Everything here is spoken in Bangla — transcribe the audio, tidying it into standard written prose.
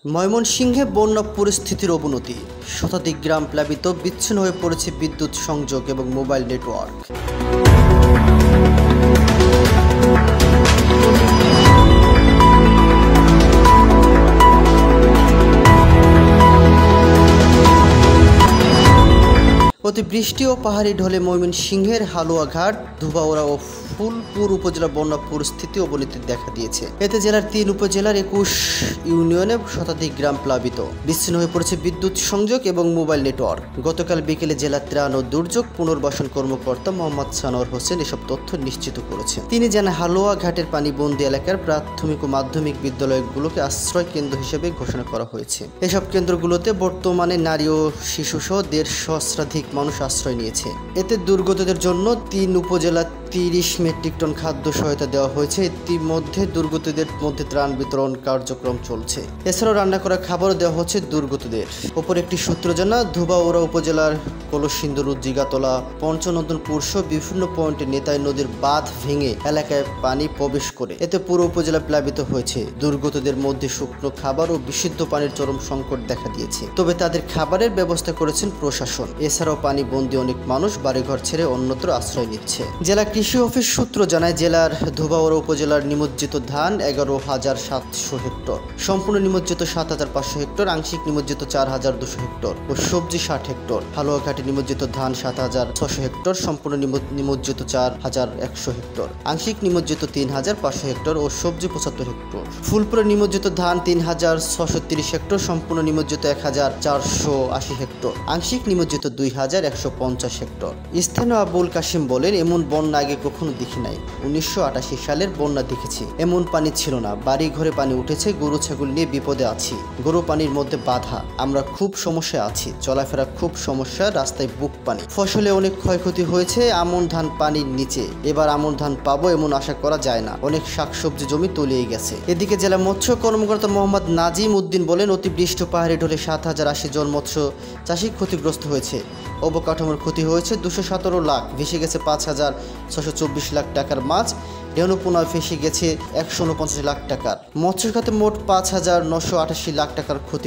ময়মনসিংহে বন্যা পরিস্থিতির অবনতি, শতাধিক গ্রাম প্লাবিত, বিচ্ছিন্ন হয়ে পড়েছে বিদ্যুৎ সংযোগ এবং মোবাইল নেটওয়ার্ক। অতিবৃষ্টি ও পাহাড়ি ঢলে ময়মনসিংহের হালুয়াঘাট, ধুবাউড়া ও ফুলপুর উপজেলা বন্যা পরিস্থিতি অবনতি দেখা দিয়েছে। এতে জেলার 3 উপজেলার 21 ইউনিয়নে শতাধিক গ্রাম প্লাবিত, বিচ্ছিন্ন হয়ে পড়েছে বিদ্যুৎ সংযোগ এবং মোবাইল নেটওয়ার্ক। গতকাল বিকেলে জেলা ত্রাণ ও দুর্যোগ পুনর্বাসন কর্মকর্তা মোহাম্মদ সানোয়ার হোসেন এসব তথ্য নিশ্চিত করেছেন। তিনি জানান, হালুয়াঘাটের পানিবন্দী এলাকার প্রাথমিক ও মাধ্যমিক বিদ্যালয়গুলোকে আশ্রয় কেন্দ্র হিসেবে ঘোষণা করা হয়েছে। এসব কেন্দ্রগুলোতে বর্তমানে নারী ও শিশুসহ 150 সহস্রাধিক মানুষ আশ্রয় নিয়েছে। এতে দুর্গতদের জন্য 3 উপজেলা 30 মেট্রিক টন খাদ্য সহায়তা দেওয়া হয়েছে। ইতিমধ্যে দুর্গতদের মধ্যে ত্রাণ বিতরণ কার্যক্রম চলছে। এছাড়াও রান্না করা খাবারও দেওয়া হচ্ছে দুর্গতদের। অপর একটি সূত্র জানা, ধুবাউড়া উপজেলার কলসিন্দুর, জিগাতলা, পঞ্চনন্দনপুর সহ বিভিন্ন পয়েন্টে নেতাই নদীর বাঁধ ভেঙে এলাকায় পানি প্রবেশ করে এতে পুরো উপজেলা প্লাবিত হয়েছে। দুর্গতদের মধ্যে শুকনো খাবার ও বিশুদ্ধ পানির চরম সংকট দেখা দিয়েছে। তবে তাদের খাবারের ব্যবস্থা করেছেন প্রশাসন। এছাড়াও পানিবন্দী অনেক মানুষ বাড়িঘর ছেড়ে অন্যত্র আশ্রয় নিচ্ছে। জেলা কৃষি অফিস সূত্র জানায়, জেলার ধুবাউড়া উপজেলার নিমজ্জিত ধান 11,700 হেক্টর, সম্পূর্ণ নিমজ্জিত 7,500 হেক্টর, আংশিক নিমজ্জিত 4,200 হেক্টর ও সবজি 60 হেক্টর। হালুয়াঘাটে নিমজ্জিত ধান 7,600 হেক্টর, সম্পূর্ণ নিমজ্জিত 4,100 হেক্টর, আংশিক নিমজ্জিত 3,500 হেক্টর ও সবজি 75 হেক্টর। ফুলপুরে নিমজ্জিত ধান 3,630 হেক্টর, সম্পূর্ণ নিমজ্জিত 1,480 হেক্টর, আংশিক নিমজ্জিত 2,150 হেক্টর। স্থানীয় আবুল কাশিম বলেন, এমন বন্যা আগে কখনো দেখি নাই। 1988 সালের বন্যা দেখেছি, এমন পানি ছিল না। বাড়ি ঘরে পানি উঠেছে, গরু ছাগল নিয়ে বিপদে আছি। গরু পানির মধ্যে বাধা, আমরা খুব সমস্যায় আছি, চলাফেরা খুব সমস্যা, রাস্তায় বুক পানি। ফসলে অনেক ক্ষয়ক্ষতি হয়েছে। আমন ধান পানির নিচে, এবার আমন ধান পাবো এমন আশা করা যায় না। অনেক শাকসবজি জমি তলিয়ে গেছে। এদিকে জেলা মৎস্য কর্মকর্তা মোহাম্মদ নাজিম উদ্দিন বলেন, অতিবৃষ্টি পাহাড়ি ঢলে 7,080 জন মৎস্য চাষী ক্ষতিগ্রস্ত হয়েছে। অবকাঠামোর ক্ষতি হয়েছে 217 লাখ, ভেসে গেছে 5,624 লাখ টাকার মাছ, রেণুপোনায় ফেসে গেছে 149 লাখ টাকার। মৎস্য খাতে মোট 5,988 লাখ টাকার ক্ষতি